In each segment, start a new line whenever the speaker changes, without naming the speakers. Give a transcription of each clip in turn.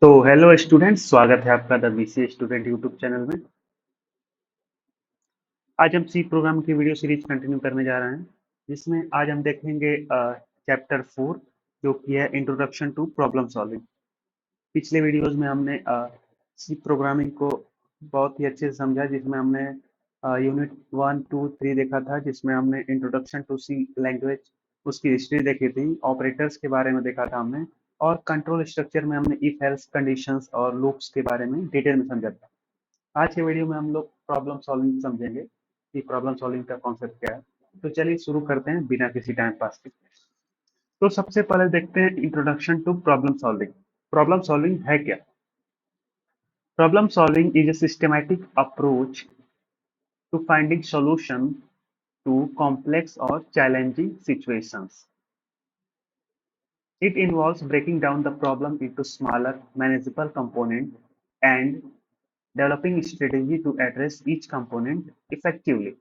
तो hello students, स्वागत है आपका the BCA student YouTube channel में। आज हम सी प्रोग्राम की वीडियो सीरीज कंटिन्यू करने जा रहे हैं, जिसमें आज हम देखेंगे चैप्टर 4, जो कि है इंट्रोडक्शन टू प्रॉब्लम सॉल्विंग। पिछले वीडियोस में हमने सी प्रोग्रामिंग को बहुत ही अच्छे से समझा, जिसमें हमने यूनिट 1, 2, 3 देखा था, जिसमें हमने इंट्रोडक्शन टू सी लैंग्वेज, उसकी हिस्ट्री देखी थी, ऑपरेटर्स के बारे में देखा था हमने, और कंट्रोल स्ट्रक्चर में हमने इफ एल्स कंडीशंस और लूप्स के बारे में डिटेल में समझा था। आज के वीडियो में हम लोग प्रॉब्लम सॉल्विंग समझेंगे कि प्रॉब्लम सॉल्विंग का कॉन्सेप्ट क्या है। तो चलिए शुरू करते हैं बिना किसी टाइम पास के। तो सबसे पहले देखते हैं introduction to problem solving. Problem solving है क्या? Problem solving is a systematic approach to finding solution to complex or challenging situations. It involves breaking down the problem into smaller, manageable components and developing a strategy to address each component effectively.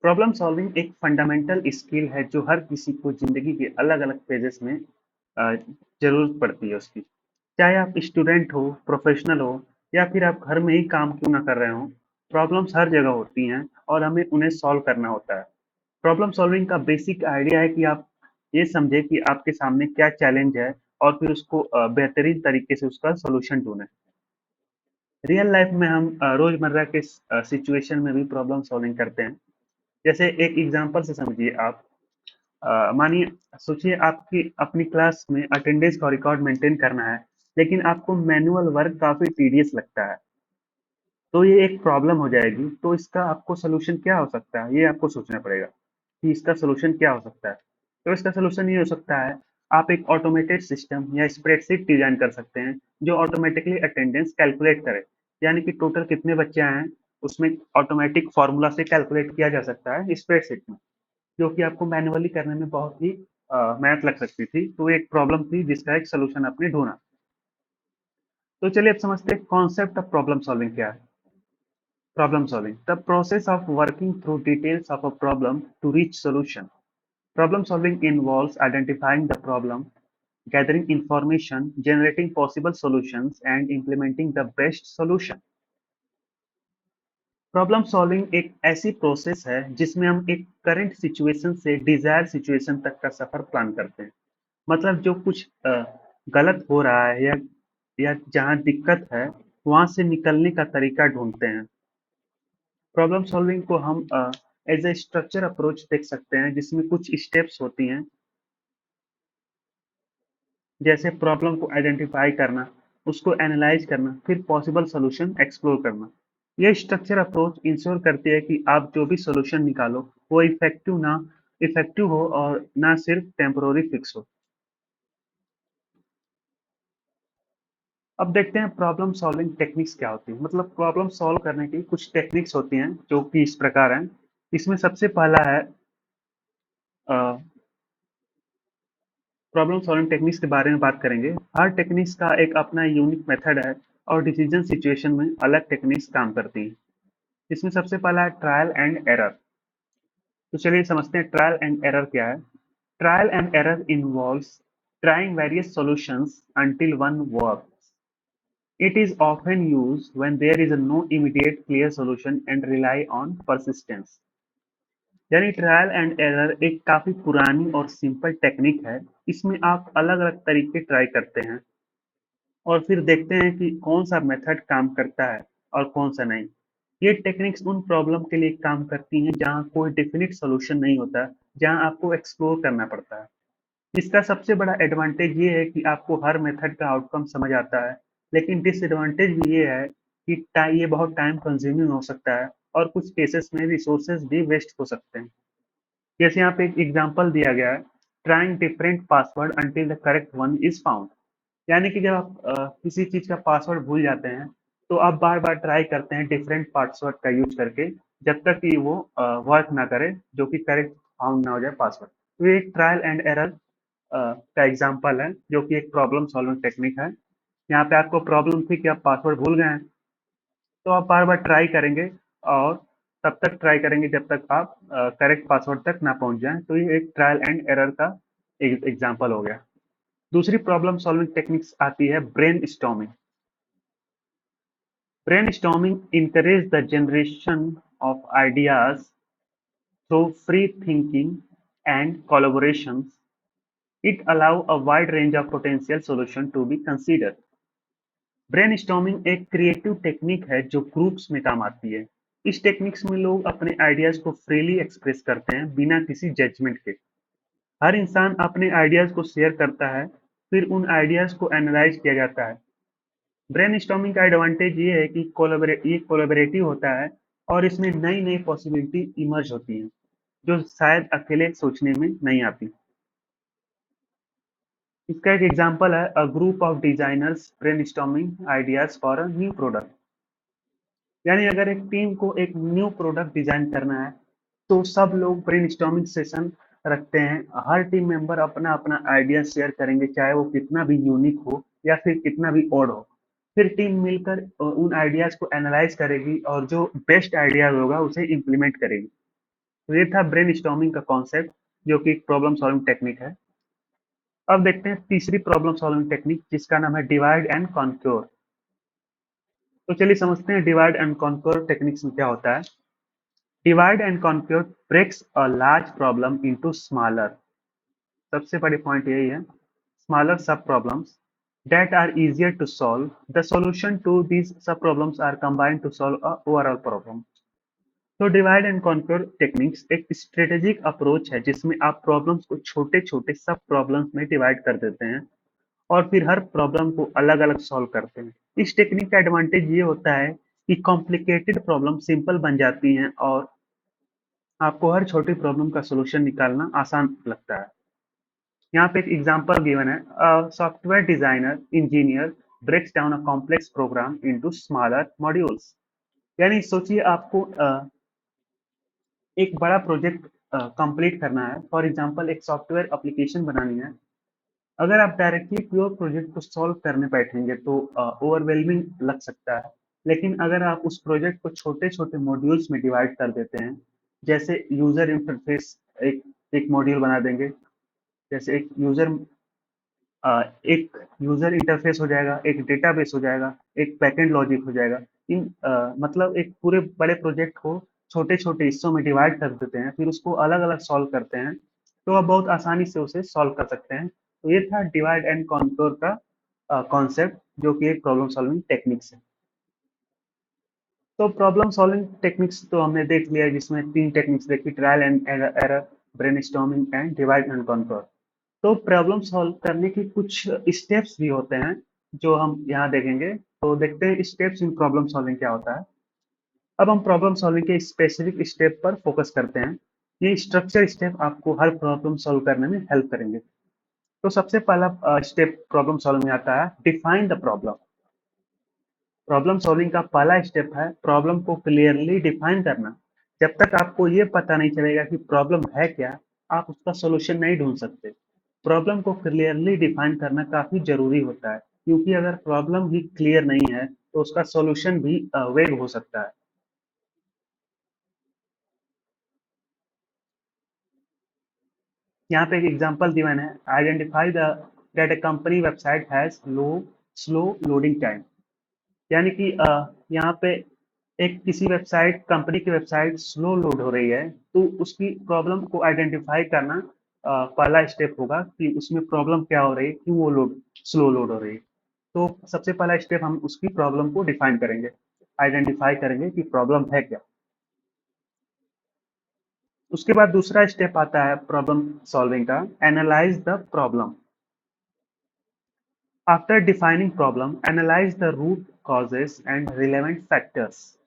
Problem solving एक fundamental skill है जो हर किसी को जिंदगी के अलग अलग phases में जरूरत पड़ती है उसकी। चाहे आप स्टूडेंट हो, प्रोफेशनल हो, या फिर आप घर में ही काम क्यों ना कर रहे हो, प्रॉब्लम्स हर जगह होती हैं और हमें उन्हें सॉल्व करना होता है। प्रॉब्लम सॉल्विंग का बेसिक आइडिया है कि आप ये समझे कि आपके सामने क्या चैलेंज है और फिर उसको बेहतरीन तरीके से उसका सोल्यूशन ढूंढें। रियल लाइफ में हम रोजमर्रा के सिचुएशन में भी प्रॉब्लम सॉल्विंग करते हैं। जैसे एक एग्जांपल से समझिए आप। मानिए, सोचिए आपकी अपनी क्लास में अटेंडेंस का रिकॉर्ड मेंटेन करना है, लेकिन आपको मैनुअल वर्क काफी टीडियस लगता है। तो ये एक प्रॉब्लम हो जाएगी। तो इसका आपको सोल्यूशन क्या हो सकता है, ये आपको सोचना पड़ेगा कि इसका सोल्यूशन क्या हो सकता है। तो इसका सोल्यूशन ये हो सकता है, आप एक ऑटोमेटेड सिस्टम या स्प्रेडशीट डिजाइन कर सकते हैं जो ऑटोमेटिकली अटेंडेंस कैलकुलेट करे। यानी कि टोटल कितने बच्चे आए हैं, उसमें ऑटोमेटिक फॉर्मूला से कैलकुलेट किया जा सकता है स्प्रेडशीट में, जो कि आपको मैनुअली करने में बहुत ही मेहनत लग सकती थी। तो एक प्रॉब्लम थी जिसका एक सोल्यूशन आपने ढूंढा। तो चलिए अब समझते हैं कॉन्सेप्ट ऑफ प्रॉब्लम सॉल्विंग क्या है। Problem solving, the process of working through details of a problem to reach solution. Problem solving involves identifying the problem, gathering information, generating possible solutions, and implementing the best solution. Problem solving एक ऐसी process है जिसमें हम एक current situation से Dzire situation तक का सफर plan करते हैं। मतलब जो कुछ गलत हो रहा है या जहां दिक्कत है, वहां से निकलने का तरीका ढूंढते हैं। प्रॉब्लम सॉल्विंग को हम एज ए स्ट्रक्चर अप्रोच देख सकते हैं, जिसमें कुछ स्टेप्स होती हैं, जैसे प्रॉब्लम को आइडेंटिफाई करना, उसको एनालाइज करना, फिर पॉसिबल सॉल्यूशन एक्सप्लोर करना। ये स्ट्रक्चर अप्रोच इंश्योर करती है कि आप जो भी सॉल्यूशन निकालो वो इफेक्टिव हो और ना सिर्फ टेम्पोररी फिक्स हो। अब देखते हैं प्रॉब्लम सॉल्विंग टेक्निक्स क्या होती है। मतलब प्रॉब्लम सॉल्व करने की कुछ टेक्निक्स होती हैं जो कि इस प्रकार हैं। इसमें सबसे पहला है, प्रॉब्लम सॉल्विंग टेक्निक्स के बारे में बात करेंगे। हर टेक्निक्स का एक अपना यूनिक मेथड है और डिसीजन सिचुएशन में अलग टेक्निक्स काम करती हैं। इसमें सबसे पहला है ट्रायल एंड एरर। तो चलिए समझते हैं ट्रायल एंड एरर क्या है। Trial and error involves trying various solutions until one works. It is often used when there is no immediate clear solution and rely on persistence. यानी trial and error एक काफी पुरानी और simple technique है। इसमें आप अलग अलग तरीके ट्राई करते हैं और फिर देखते हैं कि कौन सा मेथड काम करता है और कौन सा नहीं। ये टेक्निक्स उन प्रॉब्लम के लिए काम करती हैं जहां कोई डेफिनिट सॉल्यूशन नहीं होता, जहां आपको एक्सप्लोर करना पड़ता है। इसका सबसे बड़ा एडवांटेज ये है कि आपको हर मेथड का आउटकम समझ आता है, लेकिन डिसएडवांटेज भी ये है कि ये बहुत टाइम कंज्यूमिंग हो सकता है और कुछ केसेस में रिसोर्सेज भी वेस्ट हो सकते हैं। जैसे यहाँ पे एक एग्जांपल दिया गया है, trying different password until the correct one is found. यानी कि जब आप किसी चीज का पासवर्ड भूल जाते हैं, तो आप बार बार ट्राई करते हैं डिफरेंट पासवर्ड का यूज करके, जब तक कि वो वर्क ना करे, जो कि करेक्ट फाउंड ना हो जाए पासवर्ड। तो ये एक ट्रायल एंड एरर का एग्जांपल है, जो कि एक प्रॉब्लम सॉल्विंग टेक्निक है। यहाँ पे आपको प्रॉब्लम थी कि आप पासवर्ड भूल गए हैं, तो आप बार बार ट्राई करेंगे और तब तक ट्राई करेंगे जब तक आप करेक्ट पासवर्ड तक ना पहुंच जाएं। तो ये एक ट्रायल एंड एरर का एग्जांपल हो गया। दूसरी प्रॉब्लम सॉल्विंग टेक्निक्स आती है brain storming. Brain storming encourage the generation of ideas through free thinking and collaborations. It allows a wide range of potential solutions to be considered. Brainstorming एक creative technique है जो groups में काम आती है। इस टेक्निक्स में लोग अपने आइडियाज को फ्रीली एक्सप्रेस करते हैं बिना किसी जजमेंट के। हर इंसान अपने आइडियाज को शेयर करता है, फिर उन आइडियाज को एनालाइज किया जाता है। ब्रेनस्टॉर्मिंग का एडवांटेज ये है कि ये कोलैबोरेटिव होता है और इसमें नई नई पॉसिबिलिटी इमर्ज होती हैं जो शायद अकेले सोचने में नहीं आती। इसका एक एग्जांपल है a group of designers brainstorming ideas for a new product. यानी अगर एक टीम को एक न्यू प्रोडक्ट डिजाइन करना है तो सब लोग ब्रेनस्टॉर्मिंग सेशन रखते हैं। हर टीम मेंबर अपना अपना आइडिया शेयर करेंगे, चाहे वो कितना भी यूनिक हो या फिर कितना भी ऑड हो। फिर टीम मिलकर उन आइडियाज को एनालाइज करेगी और जो बेस्ट आइडिया होगा उसे इम्प्लीमेंट करेगी। तो ये था ब्रेनस्टॉर्मिंग का कॉन्सेप्ट, जो कि प्रॉब्लम सॉल्विंग टेक्निक है। अब देखते हैं तीसरी प्रॉब्लम सॉल्विंग टेक्निक, जिसका नाम है डिवाइड एंड कॉन्क्योर। तो चलिए समझते हैं डिवाइड एंड कॉन्क्योर टेक्निक्स में क्या होता है। Divide and conquer breaks a large problem into smaller, सबसे बड़ी पॉइंट यही है, smaller sub problems that are easier to solve. The solution to these sub problems are combined to solve a overall problem. तो divide and conquer techniques एक strategic approach है जिसमें आप problems को छोटे छोटे सब प्रॉब्लम्स में डिवाइड कर देते हैं और फिर हर प्रॉब्लम को अलग अलग सॉल्व करते हैं। इस टेक्निक का एडवांटेज ये होता है कि कॉम्प्लिकेटेड प्रॉब्लम सिंपल बन जाती हैं और आपको हर छोटी प्रॉब्लम का सोल्यूशन निकालना आसान लगता है। यहाँ पे एक एग्जांपल गिवन है, software designer engineer breaks down a complex program into smaller modules. यानी सोचिए आपको एक बड़ा प्रोजेक्ट कंप्लीट करना है। फॉर एग्जांपल एक सॉफ्टवेयर एप्लीकेशन बनानी है। अगर आप डायरेक्टली प्योर प्रोजेक्ट को सॉल्व करने बैठेंगे तो ओवरवेलमिंग लग सकता है। लेकिन अगर आप उस प्रोजेक्ट को छोटे छोटे मॉड्यूल्स में डिवाइड कर देते हैं, जैसे यूजर इंटरफेस, एक एक मॉड्यूल बना देंगे, जैसे एक यूजर इंटरफेस हो जाएगा, एक डेटाबेस हो जाएगा, एक बैकएंड लॉजिक हो जाएगा। मतलब एक पूरे बड़े प्रोजेक्ट को छोटे छोटे हिस्सों में डिवाइड कर देते हैं, फिर उसको अलग अलग सॉल्व करते हैं, तो आप बहुत आसानी से उसे सॉल्व कर सकते हैं। तो ये था डिवाइड एंड कॉन्क्योर का कॉन्सेप्ट, जो कि एक प्रॉब्लम सॉल्विंग टेक्निक्स है। तो प्रॉब्लम सॉल्विंग टेक्निक्स तो हमने देख लिया, जिसमें तीन टेक्निक्स देखी, trial and error, brainstorming and divide and conquer. तो प्रॉब्लम सॉल्व करने की कुछ स्टेप्स भी होते हैं जो हम यहाँ देखेंगे। तो देखते हैं स्टेप्स इन प्रॉब्लम सॉल्विंग क्या होता है। अब हम प्रॉब्लम सॉल्विंग के स्पेसिफिक स्टेप पर फोकस करते हैं। ये स्ट्रक्चर स्टेप आपको हर प्रॉब्लम सॉल्व करने में हेल्प करेंगे। तो सबसे पहला स्टेप प्रॉब्लम सॉल्विंग में आता है, define the problem. Problem solving का पहला स्टेप है प्रॉब्लम को क्लियरली डिफाइन करना। जब तक आपको ये पता नहीं चलेगा कि प्रॉब्लम है क्या, आप उसका सोल्यूशन नहीं ढूंढ सकते। प्रॉब्लम को क्लियरली डिफाइन करना काफी जरूरी होता है, क्योंकि अगर प्रॉब्लम ही क्लियर नहीं है तो उसका सोल्यूशन भी वेग हो सकता है। यहाँ पे एक एग्जांपल गिवन है, identify the that a company website has low slow loading time. यानी कि यहाँ पे एक किसी वेबसाइट कंपनी की वेबसाइट स्लो लोड हो रही है, तो उसकी प्रॉब्लम को आइडेंटिफाई करना पहला स्टेप होगा कि उसमें प्रॉब्लम क्या हो रही है, क्यों वो लोड स्लो लोड हो रही है। तो सबसे पहला स्टेप हम उसकी प्रॉब्लम को डिफाइन करेंगे, आइडेंटिफाई करेंगे कि प्रॉब्लम है क्या। उसके बाद दूसरा स्टेप आता है प्रॉब्लम सॉल्विंग का, analyse the problem. After defining problem, analyse the root causes and relevant factors.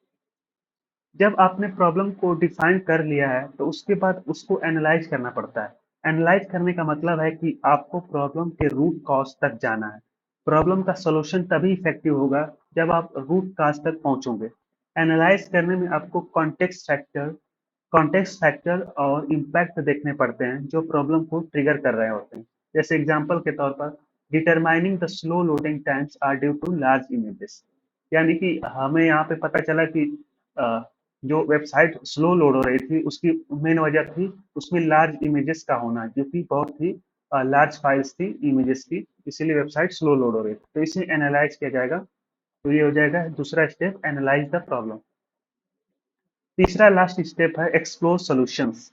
जब आपने प्रॉब्लम को डिफाइन कर लिया है तो उसके बाद उसको एनालाइज करना पड़ता है। एनालाइज करने का मतलब है कि आपको प्रॉब्लम के रूट कॉज तक जाना है। प्रॉब्लम का सॉल्यूशन तभी इफेक्टिव होगा जब आप रूट कॉज तक पहुंचोगे। एनालाइज करने में आपको कॉन्टेक्स्ट फैक्टर और इम्पैक्ट देखने पड़ते हैं जो प्रॉब्लम को ट्रिगर कर रहे होते हैं। जैसे एग्जांपल के तौर पर, determining the slow loading times are due to large images. यानी कि हमें यहाँ पे पता चला कि अ, जो वेबसाइट स्लो लोड हो रही थी उसकी मेन वजह थी उसमें लार्ज इमेजेस का होना, जो कि बहुत ही लार्ज फाइल्स थी इमेजेस की। इसीलिए वेबसाइट स्लो लोड हो रही थी। तो इसे एनालाइज किया जाएगा। तो ये हो जाएगा दूसरा स्टेप, एनालाइज द प्रॉब्लम। तीसरा लास्ट स्टेप है explore solutions.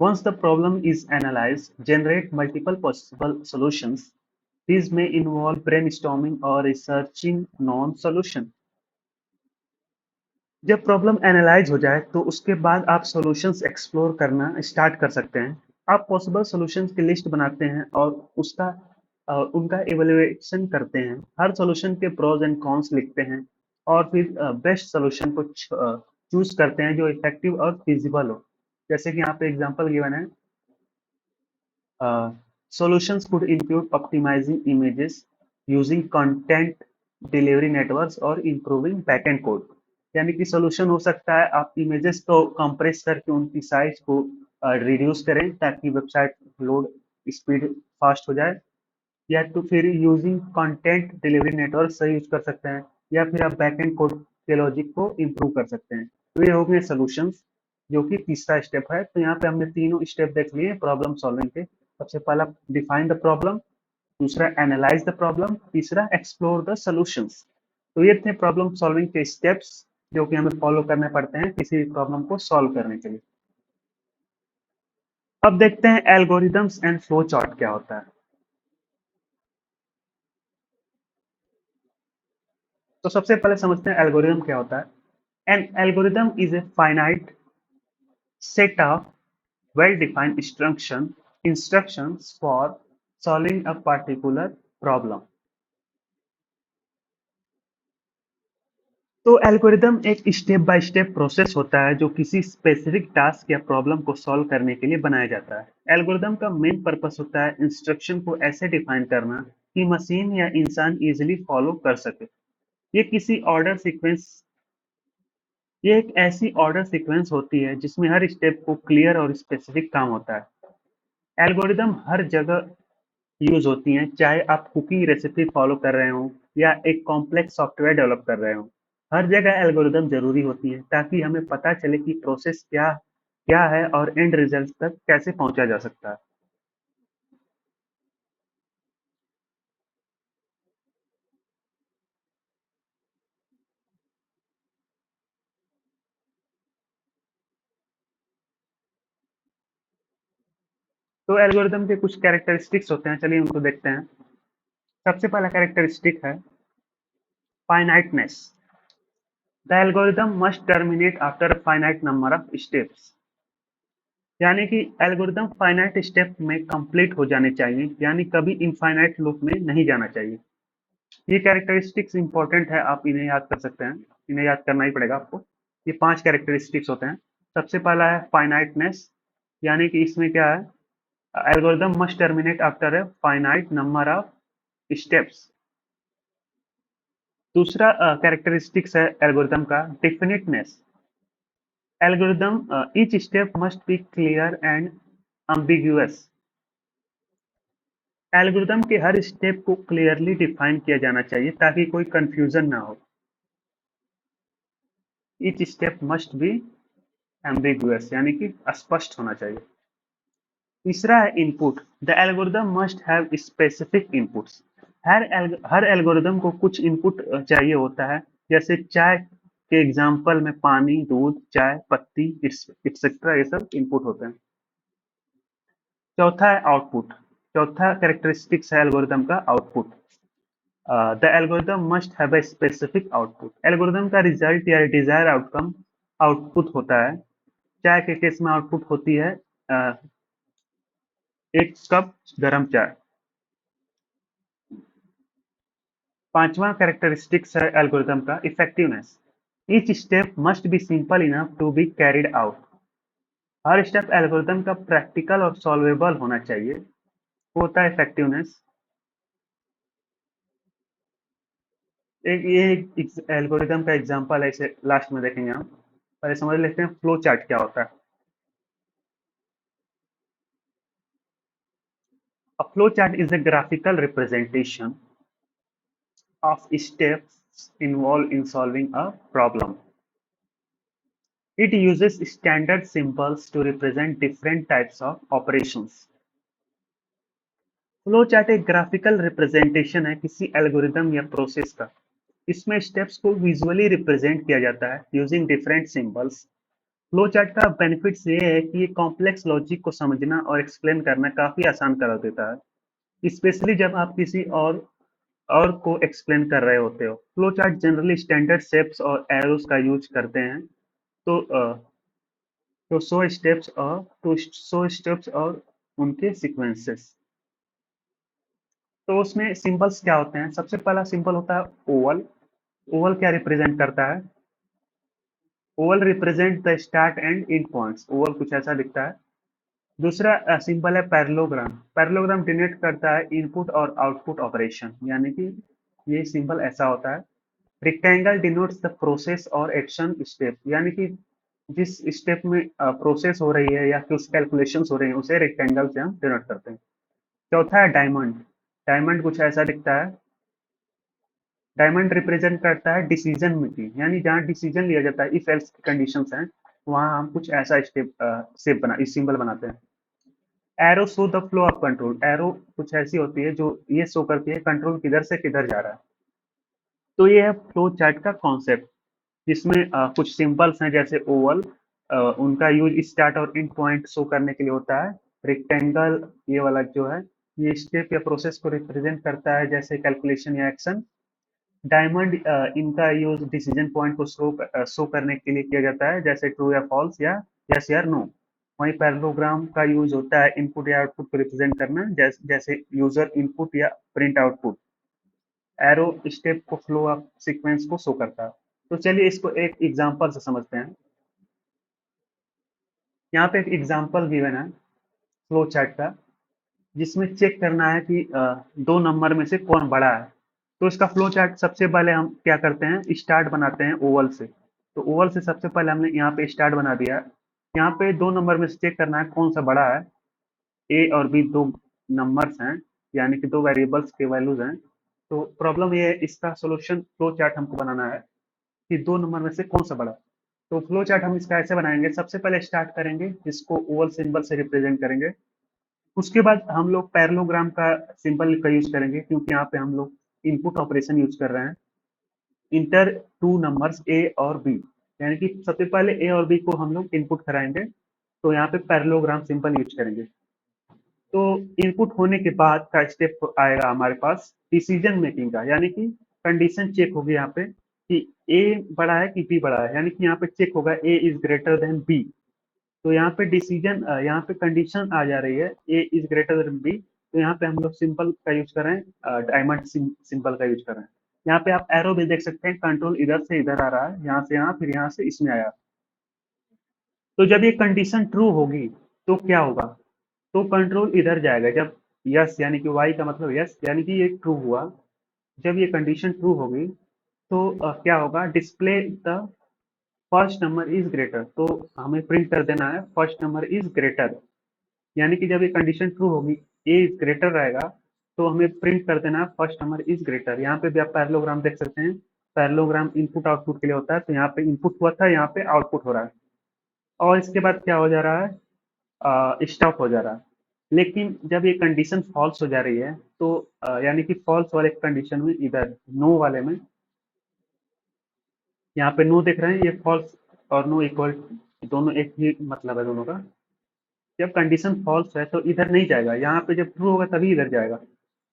Once the problem is analyse, generate multiple possible solutions. These may involve brainstorming or researching non-solution। जब प्रॉब्लम एनालाइज हो जाए तो उसके बाद आप सॉल्यूशंस एक्सप्लोर करना स्टार्ट कर सकते हैं। आप पॉसिबल सॉल्यूशंस की लिस्ट बनाते हैं और उनका इवैल्यूएशन करते हैं। हर सॉल्यूशन के प्रोज एंड कॉन्स लिखते हैं और फिर बेस्ट सॉल्यूशन को चूज करते हैं जो इफेक्टिव और फिजिबल हो। जैसे कि यहाँ पे एग्जांपल गिवन है, solutions could include optimizing images, using content delivery networks और improving backend code। यानी कि सोल्यूशन हो सकता है आप इमेजेस को कंप्रेस करके उनकी साइज को रिड्यूस करें ताकि वेबसाइट लोड स्पीड फास्ट हो जाए, या तो फिर यूजिंग कंटेंट डिलीवरी नेटवर्क से यूज कर सकते हैं, या फिर आप बैकएंड कोड के लॉजिक को इम्प्रूव कर सकते हैं। तो ये हो गए सॉल्यूशंस, जो कि तीसरा स्टेप है। तो यहाँ पे हमने तीनों स्टेप देख लिए प्रॉब्लम सॉल्विंग के। सबसे पहला डिफाइन द प्रॉब्लम, दूसरा एनालाइज द प्रॉब्लम, तीसरा एक्सप्लोर द सॉल्यूशंस। तो ये थे प्रॉब्लम सॉल्विंग के स्टेप्स जो कि हमें फॉलो करने पड़ते हैं किसी भी प्रॉब्लम को सॉल्व करने के लिए। अब देखते हैं एल्गोरिदम्स एंड फ्लो चार्ट क्या होता है। तो सबसे पहले समझते हैं एल्गोरिदम क्या होता है। N algorithm is a finite set of well-defined instructions for solving a particular problem। तो एल्गोरिदम एक स्टेप बाय स्टेप प्रोसेस होता है जो किसी स्पेसिफिक टास्क या प्रॉब्लम को सॉल्व करने के लिए बनाया जाता है। एल्गोरिदम का मेन पर्पस होता है इंस्ट्रक्शन को ऐसे डिफाइन करना कि मशीन या इंसान इजीली फॉलो कर सके। ये किसी ऑर्डर सीक्वेंस ये एक ऐसी ऑर्डर सीक्वेंस होती है जिसमें हर स्टेप को क्लियर और स्पेसिफिक काम होता है। एल्गोरिदम हर जगह यूज होती हैं, चाहे आप कुकिंग रेसिपी फॉलो कर रहे हो या एक कॉम्प्लेक्स सॉफ्टवेयर डेवलप कर रहे हो। हर जगह एल्गोरिदम जरूरी होती है ताकि हमें पता चले कि प्रोसेस क्या क्या है और एंड रिजल्ट तक कैसे पहुंचा जा सकता है। तो एल्गोरिदम के कुछ कैरेक्टरिस्टिक्स होते हैं, चलिए उनको देखते हैं। सबसे पहला कैरेक्टरिस्टिक है finiteness. The algorithm must terminate after a finite number of steps. यानी कि एल्गोरिदम फाइनाइट स्टेप में कंप्लीट हो जाने चाहिए, यानी कभी इनफाइनाइट लूप में नहीं जाना चाहिए। ये कैरेक्टरिस्टिक्स इंपॉर्टेंट है, आप इन्हें याद कर सकते हैं। इन्हें याद करना ही पड़ेगा आपको। ये 5 कैरेक्टरिस्टिक्स होते हैं। सबसे पहला है फाइनाइटनेस, यानी कि इसमें क्या है, algorithm must terminate after a finite number of steps. दूसरा कैरेक्टरिस्टिक्स है एल्गोरिदम का definiteness. Algorithm each step must be clear and ambiguous. Algorithm के हर स्टेप को क्लियरली डिफाइन किया जाना चाहिए ताकि कोई कंफ्यूजन ना हो। Each step must be ambiguous, यानी कि अस्पष्ट होना चाहिए। तीसरा है input. The algorithm must have specific inputs. हर एल्गोरिदम को कुछ इनपुट चाहिए होता है, जैसे चाय के एग्जांपल में पानी, दूध, चाय पत्ती एक्सेट्रा, ये सब इनपुट होते हैं। चौथा है आउटपुट। चौथा कैरेक्टरिस्टिक्स है एल्गोरिदम का output. The algorithm must have a specific output. Algorithm का रिजल्ट या डिजायर आउटकम आउटपुट होता है। चाय के केस में आउटपुट होती है अ, 1 कप गरम चाय। पांचवा कैरेक्टरिस्टिक्स है एल्गोरिदम का effectiveness. Each step must be simple enough to be carried out. हर स्टेप एल्गोरिदम का प्रैक्टिकल और सॉल्वेबल होना चाहिए, वो होता है इफेक्टिवनेस। एक ये एल्गोरिदम का एग्जांपल है, इसे लास्ट में देखेंगे हम। पहले समझ लेते हैं फ्लो चार्ट क्या होता है। A flow chart is a graphical representation of steps involved in solving a problem. It uses standard symbols to represent different types of operations. Flow chart एक ग्राफिकल रिप्रेजेंटेशन है किसी एल्गोरिदम या process का। इसमें steps को visually represent किया जाता है using different symbols. Flow chart का बेनिफिट्स ये है कि ये कॉम्प्लेक्स लॉजिक को समझना और एक्सप्लेन करना काफी आसान करा देता है, स्पेशली जब आप किसी और को एक्सप्लेन कर रहे होते हो। Flow chart generally standard shapes और एरोस का यूज करते हैं तो टू शो स्टेप्स और उनके सीक्वेंसेस। तो उसमें सिंबल्स क्या होते हैं? सबसे पहला सिंबल होता है ओवल। ओवल क्या रिप्रेजेंट करता है? Oval represent the start and and points. Oval कुछ ऐसा दिखता है। दूसरा सिंबल है पैरेललोग्राम। पैरेललोग्राम डिनोट करता है इनपुट और आउटपुट ऑपरेशन, यानी कि ये सिंबल ऐसा होता है। रेक्टेंगल डिनोट्स द प्रोसेस और एक्शन स्टेप, यानी कि जिस स्टेप में प्रोसेस हो रही है या कुछ कैलकुलेशन हो रही है उसे रेक्टेंगल से हम डिनोट करते हैं। चौथा है डायमंड। डायमंड कुछ ऐसा दिखता है। डायमंड रिप्रेजेंट करता है डिसीजन मेकिंग, यानी जहाँ डिसीजन लिया जाता है, इफ एल्स की कंडीशंस हैं, वहाँ हम कुछ ऐसा स्टेप बना इस सिंबल बनाते हैं। Arrow show the flow of control. Arrow कुछ ऐसी होती है जो ये शो करती है कंट्रोल किधर से किधर जा रहा है। तो ये है फ्लो चार्ट का कॉन्सेप्ट, जिसमें कुछ सिंबल्स हैं जैसे ओवल। उनका यूज स्टार्ट और एंड पॉइंट शो करने के लिए होता है। रेक्टेंगल ये वाला जो है, ये स्टेप या प्रोसेस को रिप्रेजेंट करता है जैसे कैलकुलेशन या एक्शन। डायमंड इनका यूज डिसीजन पॉइंट को शो करने के लिए किया जाता है जैसे ट्रू या फॉल्स या यस या नो। वहीं पैरेललोग्राम का यूज होता है इनपुट या आउटपुट को रिप्रेजेंट करना, जैसे यूजर इनपुट या प्रिंट आउटपुट। एरो स्टेप को फ्लो ऑफ सीक्वेंस को शो करता है। तो चलिए इसको एक एग्जांपल से समझते हैं। यहाँ पे एक एग्जांपल गिवन है फ्लो चार्ट का, जिसमें चेक करना है कि दो नंबर में से कौन बड़ा है। तो इसका फ्लो चार्ट सबसे पहले हम क्या करते हैं, स्टार्ट बनाते हैं ओवल से। तो ओवल से सबसे पहले हमने यहाँ पे स्टार्ट बना दिया। यहाँ पे दो नंबर में से चेक करना है कौन सा बड़ा है। ए और बी दो नंबर्स हैं, यानी कि दो वेरिएबल्स के वैल्यूज हैं। तो प्रॉब्लम ये है, इसका सोल्यूशन फ्लो चार्ट हमको बनाना है कि दो नंबर में से कौन सा बड़ा है। तो फ्लो चार्ट हम इसका ऐसे बनाएंगे, सबसे पहले स्टार्ट करेंगे जिसको ओवल सिंबल से रिप्रेजेंट करेंगे। उसके बाद हम लोग पैरेललोग्राम का सिंबल का यूज करेंगे, क्योंकि यहाँ पे हम लोग इनपुट ऑपरेशन यूज कर रहे हैं। इंटर टू नंबर्स ए और बी, यानी कि सबसे पहले ए और बी को हम लोग इनपुट कराएंगे, तो यहाँ पे पैरेललोग्राम सिंबल यूज करेंगे। तो इनपुट होने के बाद का स्टेप आएगा हमारे पास डिसीजन मेकिंग का, यानी कि कंडीशन चेक होगी यहाँ पे कि ए बड़ा है कि बी बड़ा है, यानी कि यहाँ पे चेक होगा ए इज ग्रेटर देन बी। तो यहाँ पे डिसीजन यहाँ पे कंडीशन आ जा रही है ए इज ग्रेटर देन बी। तो यहाँ पे हम लोग सिंपल का यूज कर रहे हैं, डायमंड सिंपल का यूज कर रहे हैं। यहाँ पे आप एरो भी देख सकते हैं, कंट्रोल इधर से इधर आ रहा है, यहाँ से यहाँ, फिर यहाँ से इसमें आया। तो जब ये कंडीशन ट्रू होगी तो क्या होगा, तो कंट्रोल इधर जाएगा। जब यस यानी कि वाई का मतलब यस, यानी कि ये ट्रू हुआ। जब ये कंडीशन ट्रू होगी तो क्या होगा, display the first number is greater. तो हमें प्रिंट कर देना है फर्स्ट नंबर इज ग्रेटर, यानी कि जब ये कंडीशन ट्रू होगी, ए इज ग्रेटर रहेगा, तो हमें प्रिंट कर देना है फर्स्ट नंबर इज ग्रेटर। यहाँ पे भी आप पैरेललोग्राम देख सकते हैं। पैरेललोग्राम इनपुट आउटपुट के लिए होता है, तो यहाँ पे इनपुट हुआ था, यहाँ पे आउटपुट हो रहा है। और इसके बाद क्या हो जा रहा है, स्टॉप हो जा रहा है। लेकिन जब ये कंडीशन फॉल्स हो जा रही है तो यानी कि फॉल्स वाले कंडीशन में, इधर नो वाले में, यहाँ पे नो देख रहे हैं, ये फॉल्स और नो इक्वल, दोनों एक ही मतलब है दोनों का। जब कंडीशन फॉल्स है तो इधर नहीं जाएगा, यहाँ पे जब ट्रू होगा तभी इधर जाएगा।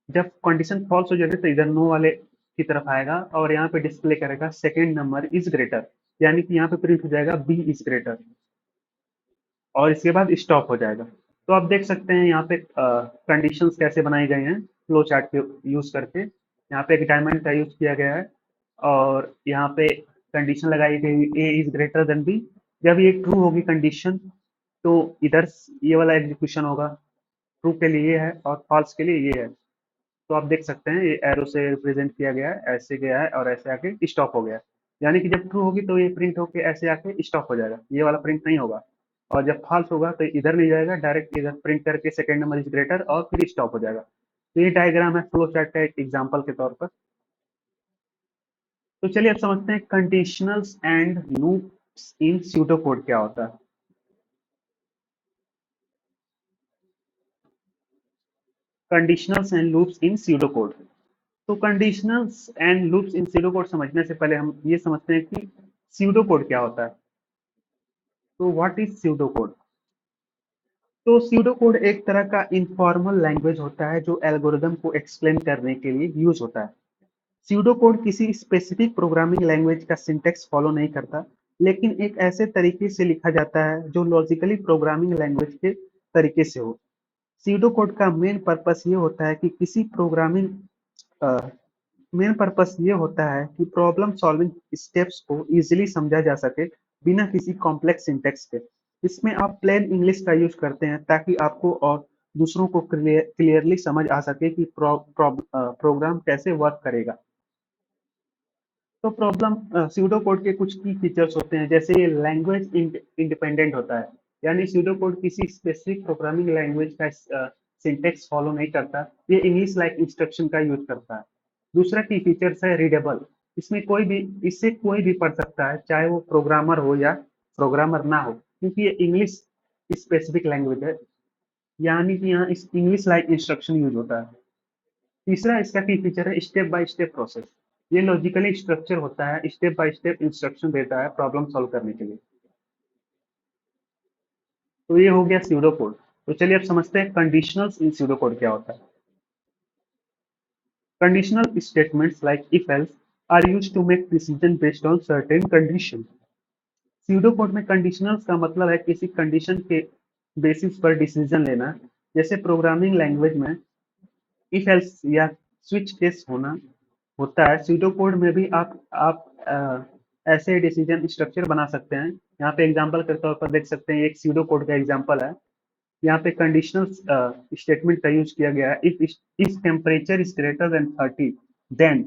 जब कंडीशन फॉल्स हो जाएगी तो इधर नो वाले की तरफ आएगा और यहाँ पे डिस्प्ले करेगा सेकेंड नंबर इज ग्रेटर, यानी कि यहाँ पे प्रिंट हो जाएगा बी इज ग्रेटर, और इसके बाद स्टॉप हो जाएगा। तो आप देख सकते हैं यहाँ पे कंडीशंस कैसे बनाए गए हैं फ्लो चार्ट के यूज करके। यहाँ पे एक डायमंड का यूज किया गया है और यहाँ पे कंडीशन लगाई गई ए इज ग्रेटर देन बी। जब ये ट्रू होगी कंडीशन तो इधर ये वाला एग्जीक्यूशन होगा, ट्रू के लिए ये है और फॉल्स के लिए ये है। तो आप देख सकते हैं ये एरो से रिप्रेजेंट किया गया है, ऐसे गया है और ऐसे आके स्टॉप हो गया है। यानी कि जब ट्रू होगी तो ये प्रिंट होके ऐसे आके स्टॉप हो जाएगा, ये वाला प्रिंट नहीं होगा। और जब फॉल्स होगा तो इधर नहीं जाएगा, डायरेक्ट इधर प्रिंट करके सेकेंड नंबर इज ग्रेटर और फिर स्टॉप हो जाएगा। तो ये डायग्राम है फ्लो चार्ट का एक एग्जाम्पल के तौर पर। तो चलिए अब समझते हैं conditionals and loops in pseudocode क्या होता है। Conditionals and loops in pseudocode. तो conditionals and loops in pseudocode समझने से पहले हम ये समझते हैं कि सीडो कोड क्या होता है। तो व्हाट इज सीडो कोड? तो सीडो कोड एक तरह का इनफॉर्मल लैंग्वेज होता है जो एल्गोरिदम को एक्सप्लेन करने के लिए यूज होता है। सीडो कोड किसी स्पेसिफिक प्रोग्रामिंग लैंग्वेज का सिंटेक्स फॉलो नहीं करता, लेकिन एक ऐसे तरीके से लिखा जाता है जो लॉजिकली प्रोग्रामिंग लैंग्वेज के तरीके से हो। सीडो कोड का मेन पर्पस ये होता है कि प्रॉब्लम सॉल्विंग स्टेप्स को इजीली समझा जा सके बिना किसी कॉम्प्लेक्स सिंटेक्स के। इसमें आप प्लेन इंग्लिश का यूज करते हैं ताकि आपको और दूसरों को क्लियरली समझ आ सके कि प्रोग्राम कैसे वर्क करेगा। तो सूडो कोड के कुछ की फीचर्स होते हैं, जैसे ये लैंग्वेज इंडिपेंडेंट होता है, यानी सूडो कोड किसी स्पेसिफिक प्रोग्रामिंग लैंग्वेज का सिंटेक्स फॉलो नहीं करता, ये इंग्लिश लाइक इंस्ट्रक्शन का यूज करता है। दूसरा की फीचर्स है रीडेबल, इससे कोई भी पढ़ सकता है, चाहे वो प्रोग्रामर हो या प्रोग्रामर ना हो, क्योंकि ये इंग्लिश स्पेसिफिक लैंग्वेज है, यानी कि यहाँ इस इंग्लिश लाइक इंस्ट्रक्शन यूज होता है। तीसरा इसका की फीचर है स्टेप बाय स्टेप प्रोसेस, ये लॉजिकली स्ट्रक्चर होता है, स्टेप बाय स्टेप इंस्ट्रक्शन देता है प्रॉब्लम सॉल्व करने के लिए। तो ये हो गया स्यूडो कोड। तो चलिए अब समझते हैं कंडीशनल्स इन स्यूडो कोड क्या होता है। Conditional statements like if else are used to make decision based on certain condition. Pseudo code में कंडीशनल्स का मतलब है किसी कंडीशन के बेसिस पर डिसीजन लेना। जैसे प्रोग्रामिंग लैंग्वेज में इफ एल्स या स्विच केस होना होता है, सूडो कोड में भी ऐसे डिसीजन स्ट्रक्चर बना सकते हैं। यहाँ पे एग्जांपल के तौर पर देख सकते हैं, एक सूडो कोड का एग्जांपल है। यहाँ पे कंडीशनल स्टेटमेंट का यूज किया गया है। If temperature is greater than 30, then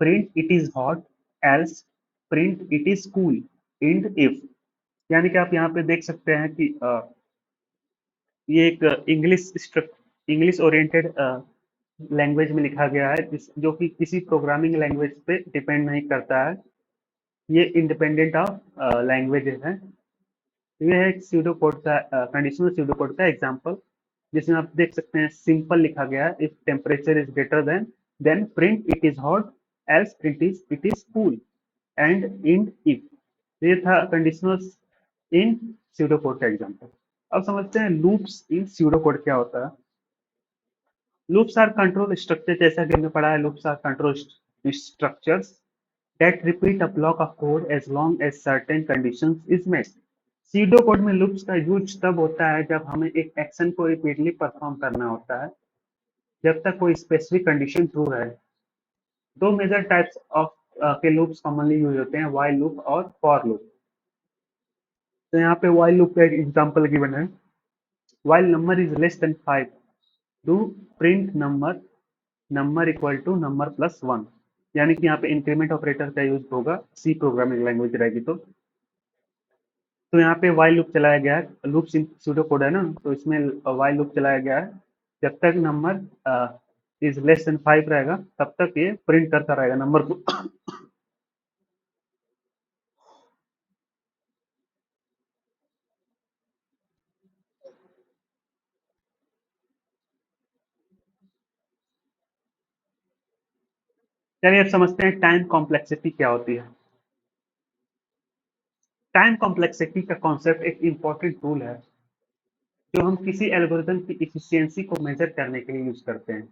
print it is hot, else print it is cool, end if. यानी कि आप यहाँ पे देख सकते हैं कि ये एक इंग्लिश ओरिएंटेड लैंग्वेज में लिखा गया है, जो कि किसी प्रोग्रामिंग लैंग्वेज पे डिपेंड नहीं करता है, ये इंडिपेंडेंट ऑफ लैंग्वेज है। ये है एक सूडो कोड का कंडीशनल सूडो कोड का एग्जांपल, जिसमें आप देख सकते हैं सिंपल लिखा गया है, if temperature is greater then print it is hot, else print it is cool, and in if. ये था कंडीशनल इन सूडो कोड का एग्जांपल। अब समझते हैं लूप्स इन सूडो कोड क्या होता है। लूप्स आर कंट्रोल स्ट्रक्चर, जैसा कि हमने पढ़ा है, loops are control structures that repeat a block of code as long as certain conditions is met। SIDO code में लूप्स का यूज तब होता है जब हमें एक एक्शन को रिपीटली परफॉर्म करना होता है, जब तक कोई स्पेसिफिक कंडीशन ट्रू है। दो मेजर टाइप्स ऑफ के लूप्स कॉमनली यूज होते हैं, व्हाइल लूप और फॉर लूप। तो यहाँ पे व्हाइल लूप का एक एग्जांपल गिवन है, while number is less than 5, do print number number equal to number plus 1। यानी कि यहाँ पे इंक्रीमेंट ऑपरेटर का यूज होगा, सी प्रोग्रामिंग लैंग्वेज रहेगी तो यहाँ पे वाइल लूप चलाया गया है, लूप सूडो कोड है ना, तो इसमें वाइल लूप चलाया गया है, जब तक नंबर इज लेस देन 5 रहेगा तब तक ये प्रिंट करता रहेगा नंबर को। चलिए अब समझते हैं टाइम कॉम्प्लेक्सिटी क्या होती है। टाइम कॉम्प्लेक्सिटी का कॉन्सेप्ट एक इंपॉर्टेंट टूल है जो हम किसी एल्गोरिथम की इफिशियंसी को मेजर करने के लिए यूज करते हैं।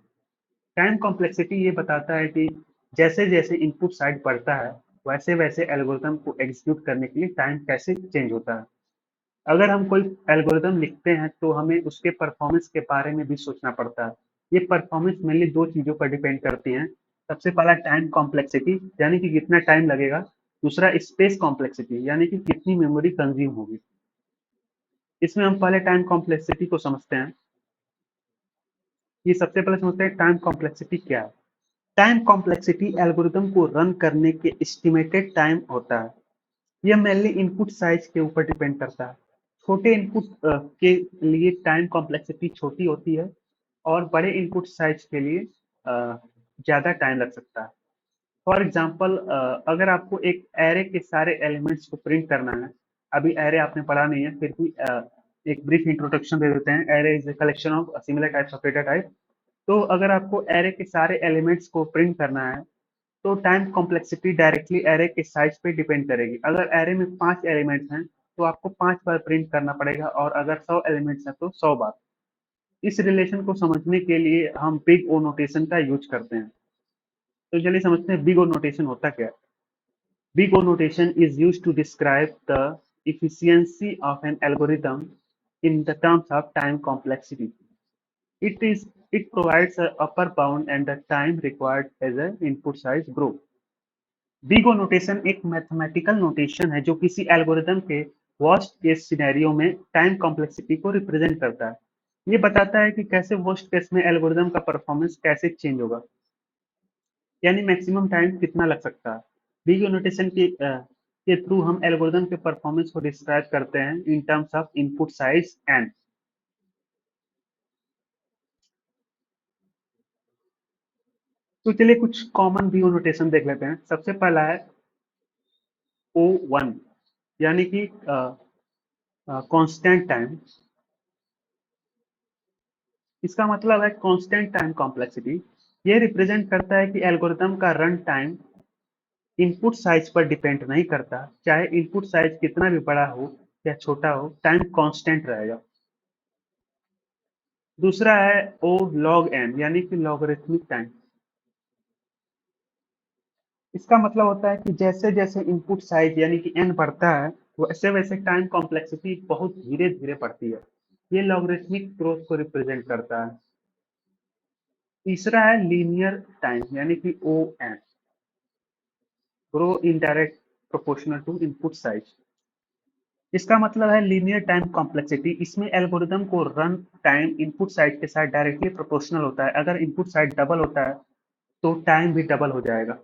टाइम कॉम्प्लेक्सिटी ये बताता है कि जैसे जैसे इनपुट साइड बढ़ता है, वैसे वैसे एल्गोरिथम को एग्जीक्यूट करने के लिए टाइम कैसे चेंज होता है। अगर हम कोई एल्गोरिदम लिखते हैं तो हमें उसके परफॉर्मेंस के बारे में भी सोचना पड़ता है। ये परफॉर्मेंस मेनली दो चीजों पर डिपेंड करती हैं। सबसे पहला टाइम कॉम्प्लेक्सिटी, यानी कि कितना टाइम लगेगा। दूसरा स्पेस कॉम्प्लेक्सिटी, यानी कि कितनी मेमोरी कंज्यूम होगी। इसमें हम पहले टाइम कॉम्प्लेक्सिटी को समझते हैं। ये सबसे पहले समझते हैं टाइम कॉम्प्लेक्सिटी क्या है। टाइम कॉम्प्लेक्सिटी एल्गोरिदम को रन करने के एस्टिमेटेड टाइम होता है। यह मेनली इनपुट साइज के ऊपर डिपेंड करता है। छोटे इनपुट के लिए टाइम कॉम्प्लेक्सिटी छोटी होती है और बड़े इनपुट साइज के लिए ज़्यादा टाइम लग सकता है। फॉर एग्जांपल, अगर आपको एक एरे के सारे एलिमेंट्स को प्रिंट करना है, अभी एरे आपने पढ़ा नहीं है, फिर भी एक ब्रीफ इंट्रोडक्शन दे देते हैं। Array is a collection of similar types of data type तो अगर आपको एरे के सारे एलिमेंट्स को प्रिंट करना है तो टाइम कॉम्प्लेक्सिटी डायरेक्टली एरे के साइज पे डिपेंड करेगी। अगर एरे में 5 एलिमेंट्स हैं तो आपको 5 बार प्रिंट करना पड़ेगा, और अगर 100 एलिमेंट्स हैं तो 100 बार। इस रिलेशन को समझने के लिए हम बिग ओ नोटेशन का यूज करते हैं। तो चलिए समझते हैं बिग ओ नोटेशन होता क्या है। Big O notation is used to describe the efficiency of an algorithm in the terms of time complexity. It provides a upper bound and the time required as an input size grow. Big O notation एक mathematical notation है जो किसी algorithm के worst case scenario में time complexity को represent करता है। ये बताता है कि कैसे वर्स्ट केस में एल्गोरिदम का परफॉर्मेंस कैसे चेंज होगा, यानी मैक्सिमम टाइम कितना लग सकता है। बिग नोटेशन के थ्रू हम एल्गोरिदम के परफॉर्मेंस को डिस्क्राइब करते हैं in terms of input size N. तो चलिए कुछ कॉमन बिग नोटेशन देख लेते हैं। सबसे पहला है ओ वन, यानी कि कांस्टेंट टाइम। इसका मतलब है कांस्टेंट टाइम कॉम्प्लेक्सिटी। ये रिप्रेजेंट करता है कि एल्गोरिदम का रन टाइम इनपुट साइज पर डिपेंड नहीं करता, चाहे इनपुट साइज कितना भी बड़ा हो या छोटा हो, टाइम कांस्टेंट रहेगा। दूसरा है ओ लॉग एन, यानी कि लॉगरिथमिक टाइम। इसका मतलब होता है कि जैसे जैसे इनपुट साइज यानी कि एन बढ़ता है वैसे वैसे टाइम कॉम्प्लेक्सिटी बहुत धीरे धीरे बढ़ती है। ये लॉगरिथमिक ग्रोथ को रिप्रेजेंट करता है। तीसरा है लीनियर टाइम, यानी कि O N, grow in direct proportional to input size. इसका मतलब है लीनियर टाइम कॉम्प्लेक्सिटी। इसमें एल्गोरिदम को रन टाइम इनपुट साइज के साथ डायरेक्टली प्रोपोर्शनल होता है। अगर इनपुट साइज डबल होता है तो टाइम भी डबल हो जाएगा।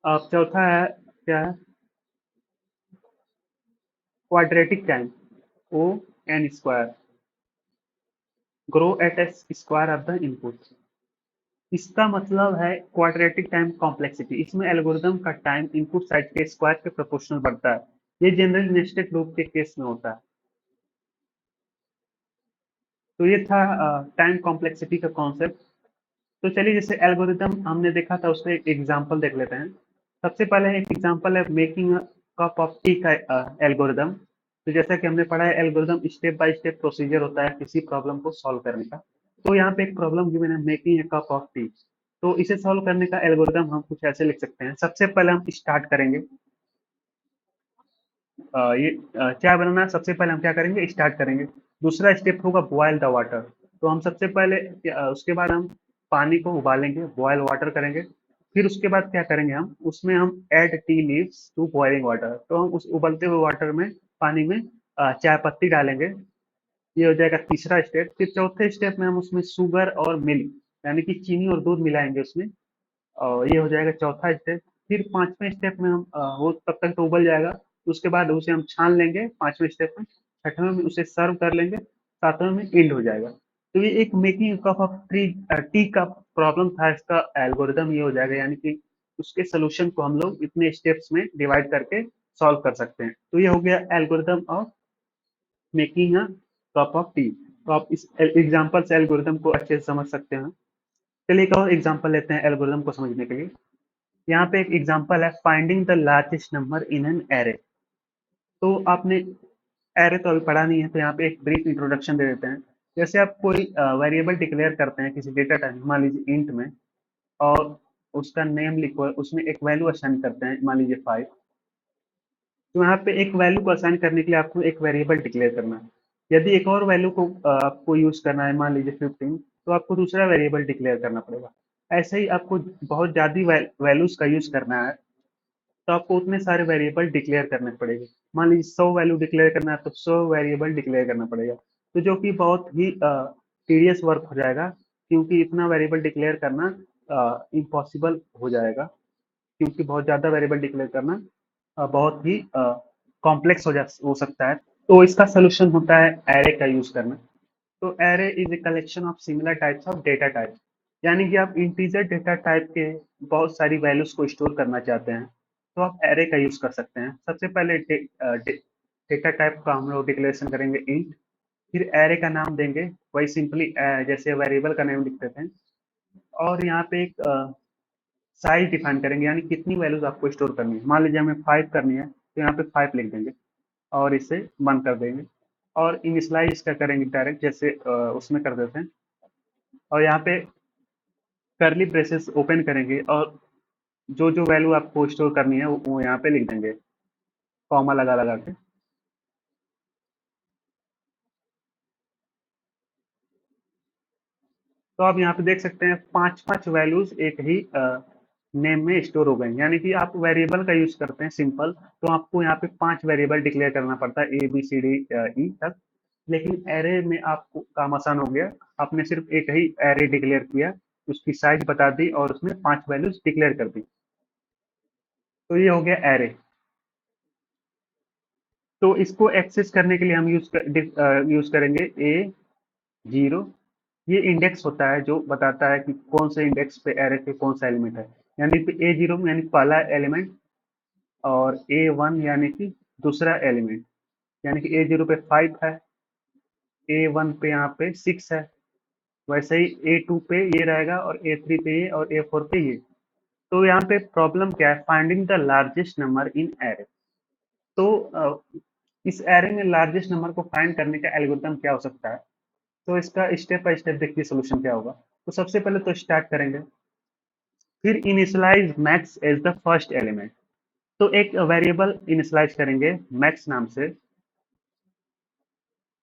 अब चौथा है क्या है, quadratic time, O N square, grow at as square of the input. इसका मतलब है क्वाड्रेटिक टाइम कॉम्प्लेक्सिटी। इसमें एल्गोरिदम का टाइम इनपुट साइड के स्क्वायर के प्रोपोर्शनल बढ़ता है। ये जनरल नेस्टेड लूप के केस में होता है। तो ये था टाइम कॉम्प्लेक्सिटी का कॉन्सेप्ट। तो चलिए जैसे एल्गोरिदम हमने देखा था उसका एक एग्जांपल देख लेते हैं। सबसे पहले एक एग्जांपल है making a cup of T का एल्गोरिदम। तो जैसा कि हमने पढ़ा है algorithm step by step procedure होता है किसी प्रॉब्लम को सॉल्व करने का। तो यहाँ पे एक प्रॉब्लम गिवन है making a cup of T. तो इसे सॉल्व करने का एल्गोरिदम हम कुछ ऐसे लिख सकते हैं। सबसे पहले हम स्टार्ट करेंगे ये चाय बनाना। सबसे पहले हम क्या करेंगे, स्टार्ट करेंगे। दूसरा स्टेप होगा बॉयल द वाटर। तो हम सबसे पहले उसके बाद हम पानी को उबालेंगे, बॉयल वाटर करेंगे। फिर उसके बाद क्या करेंगे, हम उसमें हम add tea leaves to boiling water. तो हम उस उबलते हुए वाटर में पानी में चाय पत्ती डालेंगे। ये हो जाएगा तीसरा स्टेप। फिर चौथे स्टेप में हम उसमें शुगर और मिल्क यानी कि चीनी और दूध मिलाएंगे उसमें, और ये हो जाएगा चौथा स्टेप। फिर पांचवें स्टेप में हम वो तब तक तो उबल जाएगा। उसके बाद उसे हम छान लेंगे पांचवें स्टेप में। छठवें में उसे सर्व कर लेंगे। सातवें में एंड हो जाएगा। तो ये एक making cup of tree T का प्रॉब्लम था। इसका एल्गोरिदम ये हो जाएगा, यानी कि उसके सोल्यूशन को हम लोग इतने स्टेप्स में डिवाइड करके सॉल्व कर सकते हैं। तो ये हो गया algorithm of making a cup of T. तो आप इस एग्जाम्पल से एल्गोरिदम को अच्छे से समझ सकते हैं। चलिए एक और एग्जाम्पल लेते हैं एल्गोरिदम को समझने के लिए। यहाँ पे एक एग्जांपल है finding the largest number in an array. तो आपने एरे तो अभी पढ़ा नहीं है, तो यहाँ पे एक ब्रीफ इंट्रोडक्शन दे देते हैं। जैसे आप कोई वेरिएबल डिक्लेयर करते हैं किसी डेटा टाइप, मान लीजिए इंट में, और उसका नेम लिखो, उसमें एक वैल्यू असाइन करते हैं, मान लीजिए 5। तो यहाँ पे एक वैल्यू को असाइन करने के लिए आपको एक वेरिएबल डिक्लेयर करना है। यदि एक और वैल्यू को आपको यूज करना है, मान लीजिए 15, तो आपको दूसरा वेरिएबल डिक्लेयर करना पड़ेगा। ऐसे ही आपको बहुत ज्यादा वैल्यूज का यूज करना है तो आपको उतने सारे वेरिएबल डिक्लेयर करने पड़ेंगे। मान लीजिए 100 वैल्यू डिक्लेयर करना है तो 100 वेरिएबल डिक्लेयर करना पड़ेगा। तो जो कि बहुत ही टीडियस वर्क हो जाएगा, क्योंकि इतना वेरिएबल डिक्लेयर करना इम्पॉसिबल हो जाएगा, क्योंकि बहुत ज़्यादा वेरिएबल डिक्लेयर करना बहुत ही कॉम्प्लेक्स हो सकता है। तो इसका सोल्यूशन होता है एरे का यूज करना। तो array is a collection of similar types of data type, यानी कि आप इंटीजर डेटा टाइप के बहुत सारी वैल्यूज को स्टोर करना चाहते हैं तो आप एरे का यूज कर सकते हैं। सबसे पहले डेटा टाइप का हम लोग डिक्लेरेशन करेंगे इंट। फिर एरे का नाम देंगे, वही सिंपली जैसे वेरिएबल का नाम लिख देते हैं। और यहाँ पे एक साइज डिफाइन करेंगे, यानी कितनी वैल्यूज आपको स्टोर करनी है। मान लीजिए हमें 5 करनी है, तो यहाँ पे 5 लिख देंगे और इसे बंद कर देंगे। और इनिशियलाइज इसका करेंगे डायरेक्ट, जैसे उसमें कर देते हैं। और यहाँ पे करली ब्रेसेस ओपन करेंगे और जो जो वैल्यू आपको स्टोर करनी है वो यहाँ पे लिख देंगे, कॉमा लगा लगा के। तो आप यहाँ पे देख सकते हैं 5-5 वैल्यूज एक ही नेम में स्टोर हो गए। यानी कि आप वेरिएबल का यूज करते हैं सिंपल, तो आपको यहाँ पे 5 वेरिएबल डिक्लेयर करना पड़ता है, A B C D E तक। लेकिन एरे में आपको काम आसान हो गया, आपने सिर्फ एक ही एरे डिक्लेयर किया, उसकी साइज बता दी और उसमें 5 वैल्यूज डिक्लेयर कर दी। तो ये हो गया एरे। तो इसको एक्सेस करने के लिए हम यूज करेंगे A0। ये इंडेक्स होता है जो बताता है कि कौन से इंडेक्स पे एरे पे कौन सा एलिमेंट है। यानी कि A0 यानी पहला एलिमेंट, और A1 यानी कि दूसरा एलिमेंट। यानी कि A0 पे 5 है, A1 पे यहाँ पे 6 है, वैसे ही A2 पे ये रहेगा, और A3 पे ये, और A4 पे ये। तो यहाँ पे प्रॉब्लम क्या है, finding the largest number in array. तो इस एरे में लार्जेस्ट नंबर को फाइंड करने का एल्गोरिथम क्या हो सकता है। तो इसका स्टेप बाय स्टेप देखिए सोल्यूशन क्या होगा। तो सबसे पहले तो स्टार्ट करेंगे, फिर initialise max as the first element. तो एक वेरिएबल इनिशियलाइज करेंगे मैक्स नाम से,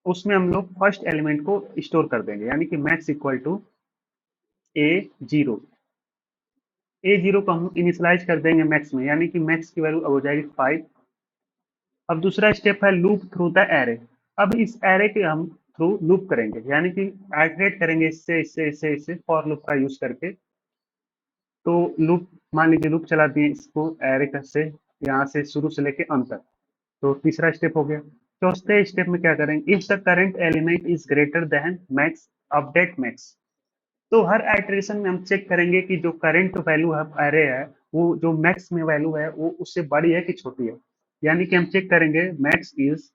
उसमें हम लोग फर्स्ट एलिमेंट को स्टोर कर देंगे, यानी कि max equal to A0। A0 को हम इनिशियलाइज कर देंगे मैक्स में, यानी कि मैक्स की वैल्यू अब हो जाएगी 5। अब दूसरा स्टेप है लूप थ्रू द एरे। अब इस एरे के हम थ्रू लूप करेंगे, यानी कि आइटरेट करेंगे इससे इससे इससे इससे, फॉर लूप का यूज करके। तो लूप, मान लीजिए लूप चला दिए इसको एरे का से, यहाँ से शुरू से लेके अंत तक। तो तीसरा स्टेप हो गया। चौथे स्टेप में क्या करेंगे, if the current element is greater than max, update max. तो हर आइटरेशन में हम चेक करेंगे कि जो करंट वैल्यू है एरे है, वो जो मैक्स में वैल्यू है वो उससे बड़ी है कि छोटी है। यानी कि हम चेक करेंगे max is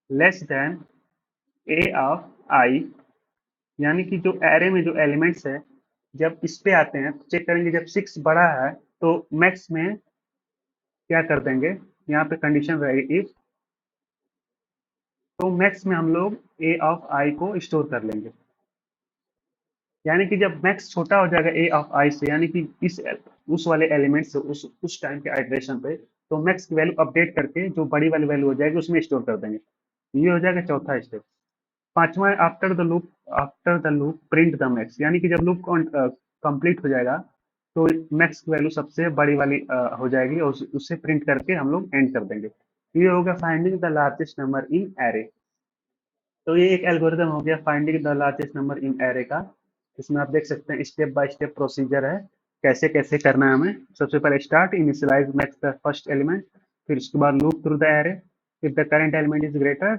less than A of I. यानी कि जो एरे में जो एलिमेंट्स है, जब इस पे आते हैं तो चेक करेंगे, जब 6 बड़ा है तो मैक्स में क्या कर देंगे, यहाँ पे कंडीशन रहेगी इफ। तो मैक्स में हम लोग ए ऑफ आई को स्टोर कर लेंगे। यानी कि जब मैक्स छोटा हो जाएगा ए ऑफ आई से, यानी कि इस उस वाले एलिमेंट से उस टाइम के आइटरेशन पे, तो मैक्स की वैल्यू अपडेट करके जो बड़ी वाली वैल्यू हो जाएगी उसमें स्टोर कर देंगे। ये हो जाएगा चौथा स्टेप। पांचवा, after the loop print the max. यानी कि जब लूप कंप्लीट हो जाएगा तो मैक्स की वैल्यू सबसे बड़ी वाली हो जाएगी, और उससे प्रिंट करके हम लोग एंड कर देंगे। ये हो गया finding the largest number in array. तो ये एक एल्गोरिदम हो गया finding the largest number in array का। इसमें आप देख सकते हैं स्टेप बाय स्टेप प्रोसीजर है, कैसे कैसे करना है हमें। सबसे पहले start initialise max the first element, फिर उसके बाद loop through the array, if the current element is greater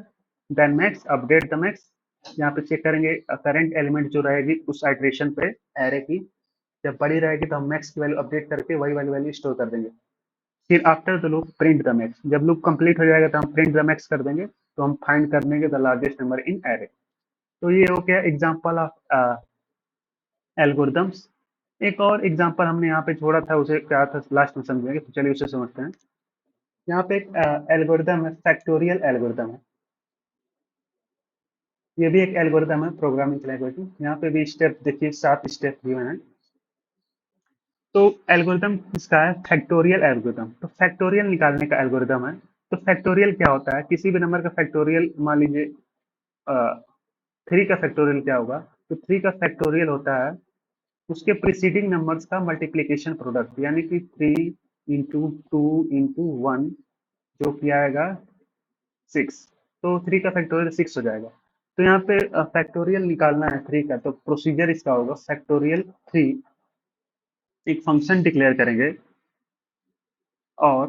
than max, update the max. यहाँ पे चेक करेंगे करंट एलिमेंट जो रहेगी उस आइट्रेशन पे एरे की, जब बड़ी रहेगी तो हम मैक्स की वैल्यू अपडेट करके वही वाली वैल्यू स्टोर कर देंगे। फिर after the loop print the max, जब लूप कंप्लीट हो जाएगा तो हम प्रिंट द मैक्स कर देंगे, तो हम फाइंड कर देंगे the largest number in array. तो ये हो गया एग्जांपल ऑफ एल्गोरिदम्स। एक और एग्जांपल हमने यहाँ पे छोड़ा था, उसे क्या था लास्ट में समझेंगे, तो चलिए उसे समझते हैं। यहाँ पे एक एल्गोरिदम है, फैक्टोरियल एल्गोरिदम है। ये भी एक एल्गोरिदम है, प्रोग्रामिंग लैंग्वेज। यहाँ पे भी स्टेप देखिए, 7 स्टेप दिए हैं। तो एल्गोरिदम किसका है, फैक्टोरियल एल्गोरिदम। तो फैक्टोरियल निकालने का एल्गोरिदम है। तो फैक्टोरियल क्या होता है, किसी भी नंबर का फैक्टोरियल, मान लीजिए 3 का फैक्टोरियल क्या होगा। तो 3 का फैक्टोरियल होता है उसके प्रीसीडिंग नंबर्स का मल्टीप्लीकेशन प्रोडक्ट, यानी कि 3 इंटू 2 इंटू 1, जो कि आएगा 6। तो 3 का फैक्टोरियल 6 हो जाएगा। तो यहाँ पे फैक्टोरियल निकालना है 3 का, तो प्रोसीजर इसका होगा फैक्टोरियल 3। एक फंक्शन डिक्लेयर करेंगे और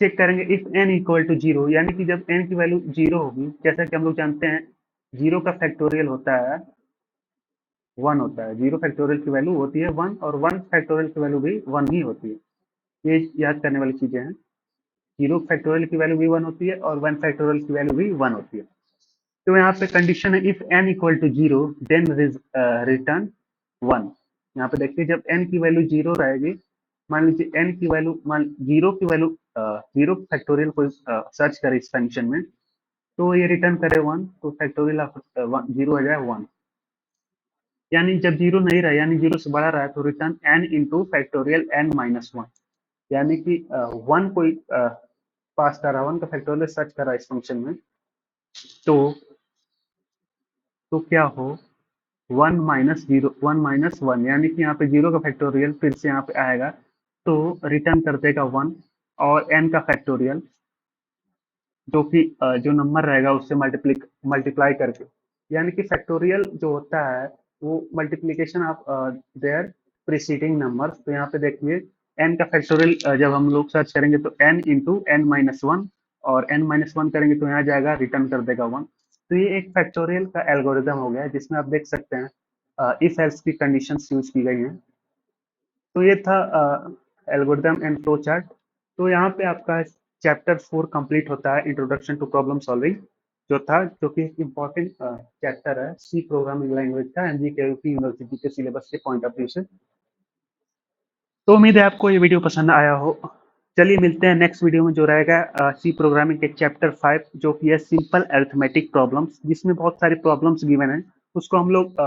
चेक करेंगे if N equal to zero, यानी कि जब एन की वैल्यू जीरो होगी, जैसा कि हम लोग जानते हैं जीरो का फैक्टोरियल होता है 1 होता है। जीरो फैक्टोरियल की वैल्यू होती है 1, और 1 फैक्टोरियल की वैल्यू भी 1 ही होती है। ये याद करने वाली चीजें हैं। जीरो फैक्टोरियल की वैल्यू भी वन होती है और वन फैक्टोरियल की वैल्यू भी वन होती है। तो यहाँ पे कंडीशन है if n equal to zero then return one. यहाँ पे देखिए जब n की वैल्यू जीरो रहेगी, मान लीजिए n की वैल्यू मान जीरो की वैल्यू जीरो फैक्टोरियल को सर्च करे इस फंक्शन में, तो ये रिटर्न करे वन, तो फैक्टोरियल ऑफ जीरो हो जाए वन। यानी जब जीरो नहीं रहा, यानी जीरो से बड़ा रहा है, तो return n into factorial n minus one. यानी कि वन कोई पास कर रहा है, वन का फैक्टोरियल सर्च कर रहा है इस फंक्शन में, तो क्या हो, one minus zero, one minus one, यानी कि यहाँ पे जीरो का फैक्टोरियल फिर से यहाँ पे आएगा, तो रिटर्न कर देगा वन, और एन का फैक्टोरियल जो कि जो नंबर रहेगा उससे मल्टीप्लाई करके, यानी कि फैक्टोरियल जो होता है वो multiplication of their preceding number. तो यहाँ पे देखिए एन का फैक्टोरियल जब हम लोग सर्च करेंगे तो N into N minus one, और एन माइनस वन करेंगे तो यहाँ जाएगा रिटर्न कर देगा वन। तो ये एक फैक्टोरियल का एल्गोरिदम हो गया है जिसमें आप देख सकते हैं इफ एल्स की कंडीशंस यूज की गई हैं। तो ये था एल्गोरिदम एंड फ्लो चार्ट। तो यहाँ पे आपका चैप्टर 4 कंप्लीट होता है, इंट्रोडक्शन टू प्रॉब्लम सॉल्विंग जो था, जो कि एक इम्पॉर्टेंट चैप्टर है सी प्रोग्रामिंग लैंग्वेज का एमजीके यूनिवर्सिटी के सिलेबस के पॉइंट ऑफ व्यू से। तो उम्मीद है आपको ये वीडियो पसंद आया हो। चलिए मिलते हैं नेक्स्ट वीडियो में जो रहेगा सी प्रोग्रामिंग के चैप्टर 5 जो कि है सिंपल अरिथमेटिक प्रॉब्लम्स, जिसमें बहुत सारी प्रॉब्लम्स गिवन है, उसको हम लोग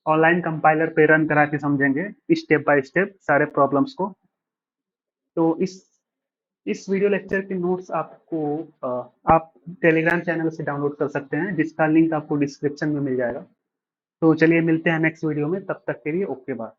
ऑनलाइन कंपाइलर पे रन करा के समझेंगे स्टेप बाय स्टेप सारे प्रॉब्लम्स को। तो इस वीडियो लेक्चर के नोट्स आपको आप टेलीग्राम चैनल से डाउनलोड कर सकते हैं, जिसका लिंक आपको डिस्क्रिप्शन में मिल जाएगा। तो चलिए मिलते हैं नेक्स्ट वीडियो में, तब तक के लिए ओके बाय।